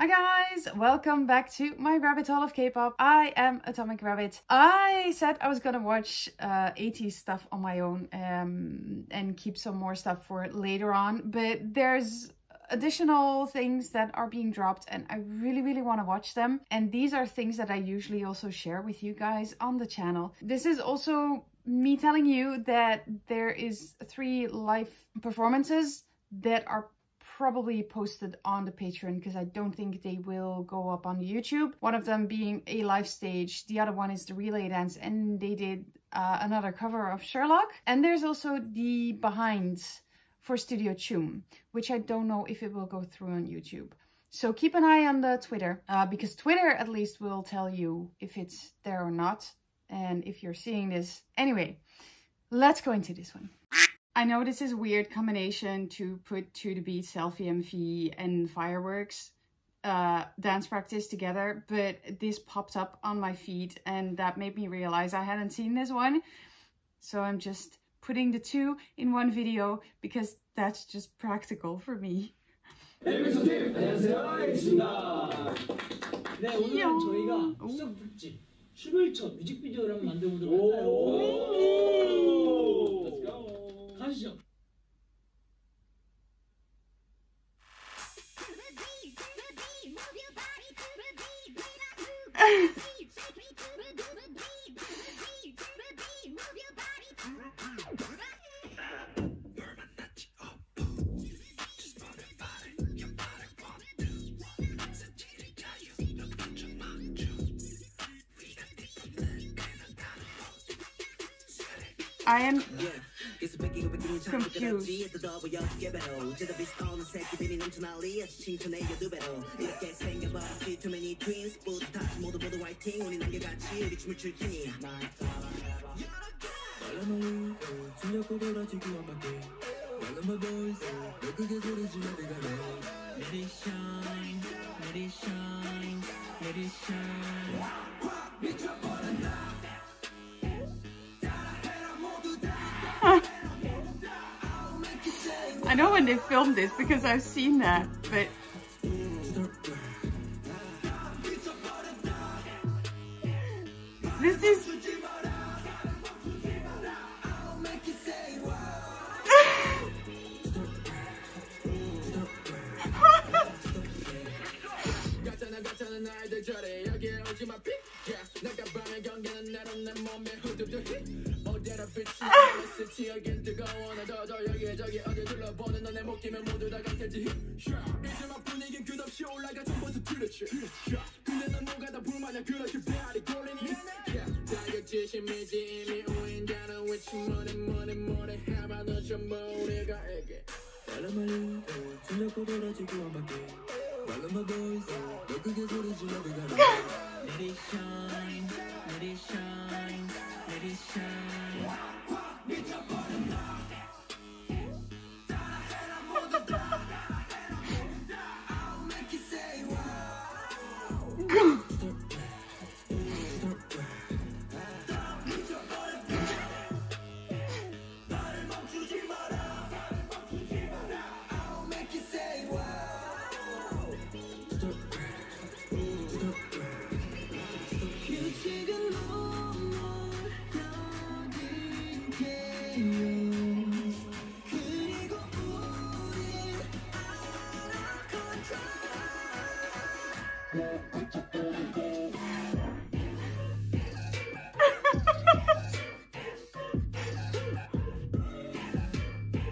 Hi guys, welcome back to my rabbit hole of K-pop. I am Atomic Rabbit. I said I was gonna watch ATEEZ stuff on my own and keep some more stuff for later on, but there's additional things that are being dropped and I really want to watch them, and these are things that I usually also share with you guys on the channel. This is also me telling you that there is 3 live performances that are probably posted on the Patreon because I don't think they will go up on YouTube. One of them being a live stage, the other one is the relay dance, and they did another cover of Sherlock. And there's also the behinds for Studio Chum, which I don't know if it will go through on YouTube. So keep an eye on the Twitter, because Twitter at least will tell you if it's there or not, and if you're seeing this. Anyway, let's go into this one. I know this is a weird combination to put To The Beat, Selfie MV and Fireworks dance practice together, but this popped up on my feed and that made me realize I hadn't seen this one. So I'm just putting the 2 in one video because that's just practical for me. 안녕하세요. 알겠습니다. 네, 오늘은 저희가 추석 특집 11첫 뮤직비디오를 한번 만들어보도록 할까요? Let's go. 가시죠. I am confused. I know when they filmed this because I've seen that, but this is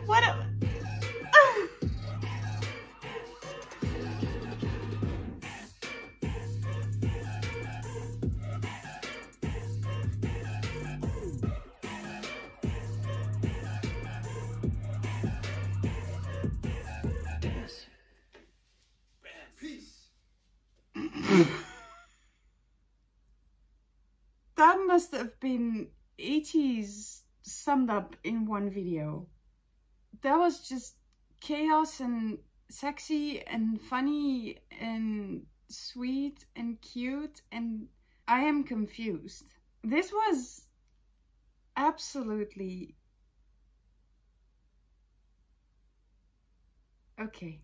what a that must have been ATEEZ summed up in one video. That was just chaos and sexy and funny and sweet and cute, and I am confused. This was absolutely okay.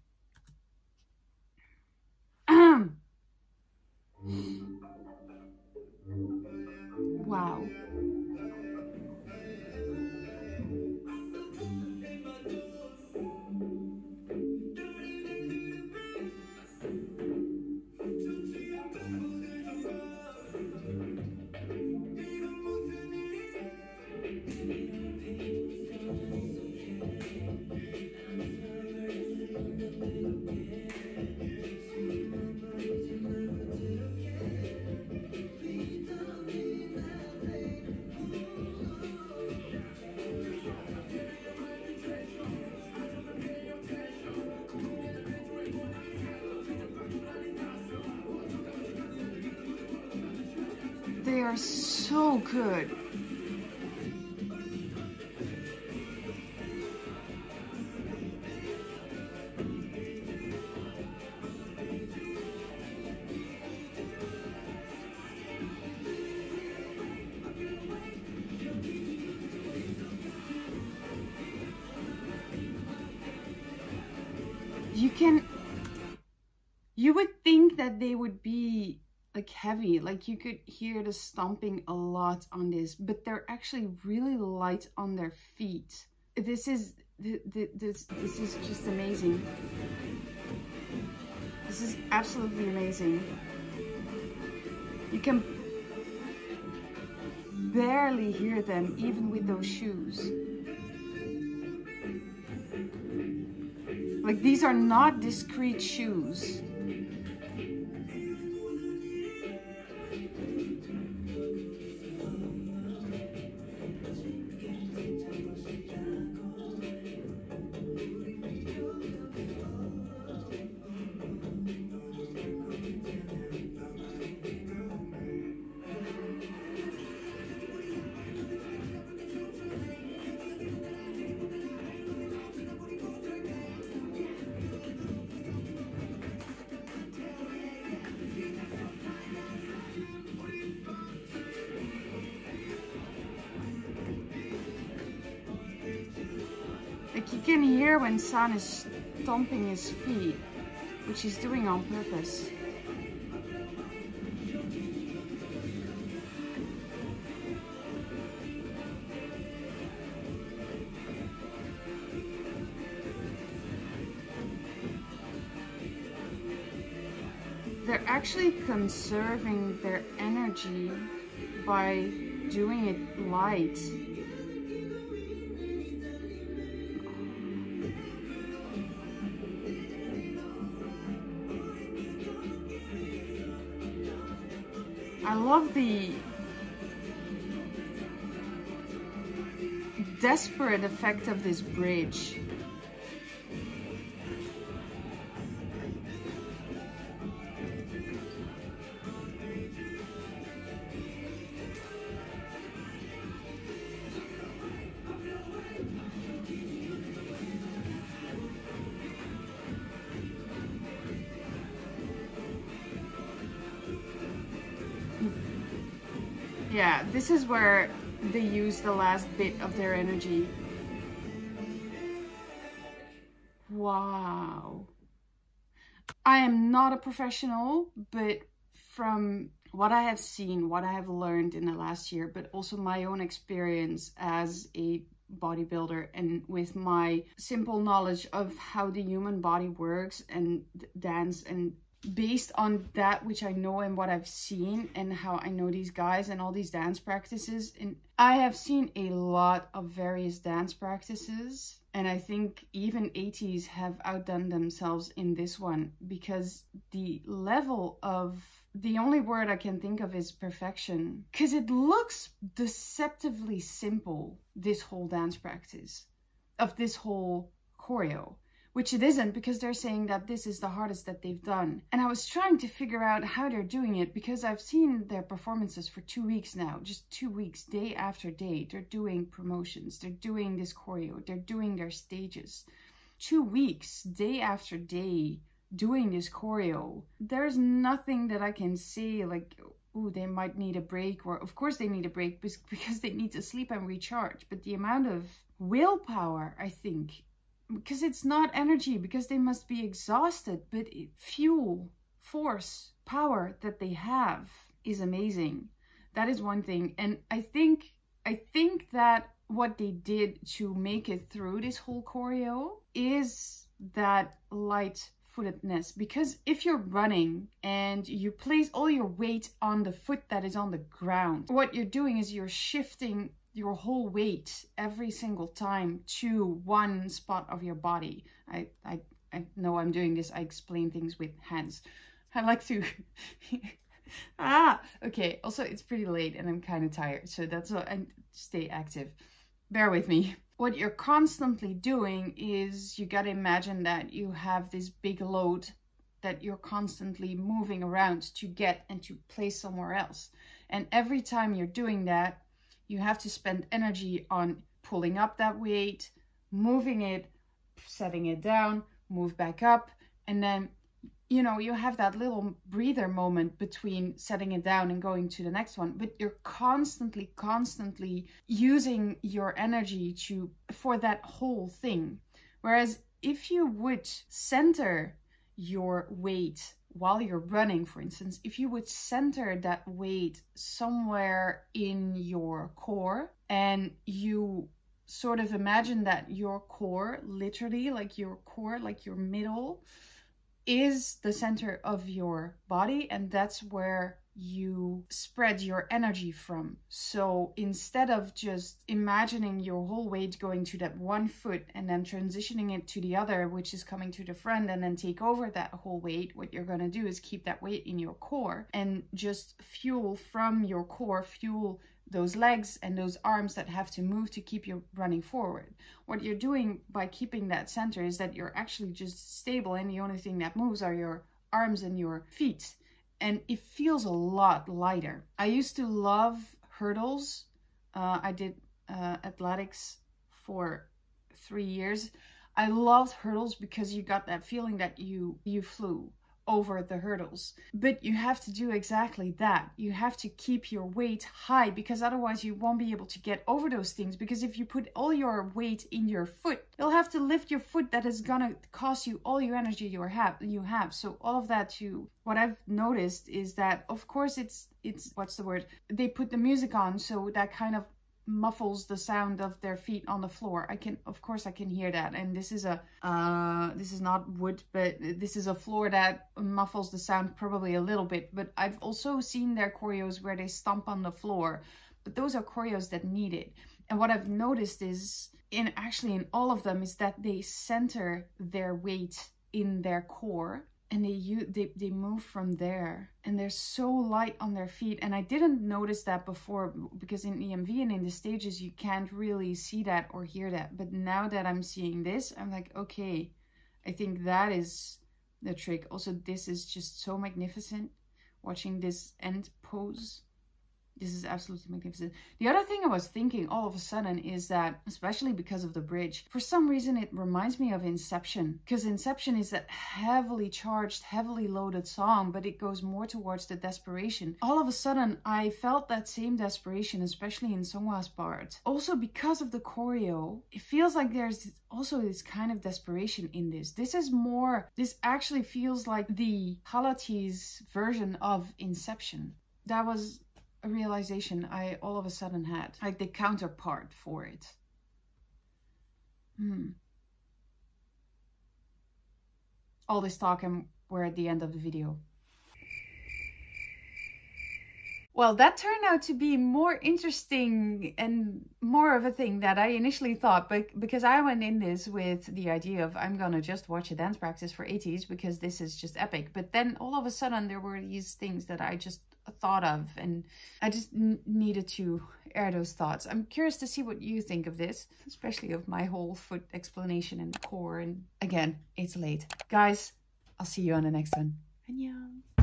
are so good. You would think that they would be like heavy, like you could hear the stomping a lot on this, but they're actually really light on their feet. This is just amazing. This is absolutely amazing. You can barely hear them even with those shoes. Like, these are not discreet shoes. Like, you can hear when San is stomping his feet, which he's doing on purpose. They're actually conserving their energy by doing it light. I love the desperate effect of this bridge. Yeah, this is where they use the last bit of their energy. Wow. I am not a professional, but from what I have seen, what I have learned in the last year, but also my own experience as a bodybuilder and with my simple knowledge of how the human body works and dance, and based on that which I know and what I've seen and how I know these guys and all these dance practices, and I have seen a lot of various dance practices, and I think even ATEEZ have outdone themselves in this one, because the level of, the only word I can think of is perfection, because it looks deceptively simple, this whole dance practice of this whole choreo. Which it isn't, because they're saying that this is the hardest that they've done. And I was trying to figure out how they're doing it, because I've seen their performances for 2 weeks now, just 2 weeks, day after day. They're doing promotions, they're doing this choreo, they're doing their stages. 2 weeks, day after day, doing this choreo. There's nothing that I can say like, oh, they might need a break, or of course they need a break because they need to sleep and recharge. But the amount of willpower, I think, because it's not energy, because they must be exhausted, but fuel, force, power that they have is amazing. That is one thing. And I think that what they did to make it through this whole choreo is that light-footedness. Because if you're running and you place all your weight on the foot that is on the ground, what you're doing is you're shifting your whole weight every single time to one spot of your body. I know I'm doing this. I explain things with hands. I like to... Okay. Also, it's pretty late and I'm kind of tired. So that's why I stay active. Bear with me. What you're constantly doing is, you gotta imagine that you have this big load that you're constantly moving around to get and to place somewhere else. And every time you're doing that, you have to spend energy on pulling up that weight, moving it, setting it down, move back up, and then, you know, you have that little breather moment between setting it down and going to the next one, but you're constantly using your energy for that whole thing. Whereas if you would center your weight while you're running, for instance, if you would center that weight somewhere in your core, and you sort of imagine that your core, literally like your core, like your middle, is the center of your body, and that's where you spread your energy from. So instead of just imagining your whole weight going to that one foot and then transitioning it to the other, which is coming to the front, and then take over that whole weight, what you're going to do is keep that weight in your core and just fuel from your core, fuel those legs and those arms that have to move to keep you running forward. What you're doing by keeping that center is that you're actually just stable, and the only thing that moves are your arms and your feet. And it feels a lot lighter. I used to love hurdles. I did athletics for 3 years. I loved hurdles because you got that feeling that you flew over the hurdles. But you have to do exactly that. You have to keep your weight high, because otherwise you won't be able to get over those things. Because if you put all your weight in your foot, you'll have to lift your foot. That is gonna cost you all your energy you have. So all of that too. What I've noticed is that, of course, it's what's the word? They put the music on, so that kind of muffles the sound of their feet on the floor. Of course I can hear that. And this is this is not wood, but this is a floor that muffles the sound probably a little bit. But I've also seen their choreos where they stomp on the floor, but those are choreos that need it. And what I've noticed is, in all of them, is that they center their weight in their core, and they move from there, and they're so light on their feet. And I didn't notice that before, because in EMV and in the stages you can't really see that or hear that. But now that I'm seeing this, I'm like, okay, I think that is the trick. Also, this is just so magnificent, watching this end pose. This is absolutely magnificent. The other thing I was thinking all of a sudden is that, especially because of the bridge, for some reason it reminds me of Inception. Because Inception is that heavily charged, heavily loaded song, but it goes more towards the desperation. All of a sudden, I felt that same desperation, especially in Songhwa's part. Also, because of the choreo, it feels like there's also this kind of desperation in this. This actually feels like the ATEEZ version of Inception. That was a realization I all of a sudden had, like the counterpart for it. All this talk, and we're at the end of the video. Well, that turned out to be more interesting and more of a thing that I initially thought, but because I went in this with the idea of, I'm gonna just watch a dance practice for ATEEZ because this is just epic. But then all of a sudden there were these things that I just thought of, and I just needed to air those thoughts. I'm curious to see what you think of this, especially of my whole foot explanation and core. And again, it's late. Guys, I'll see you on the next one. Annyeong.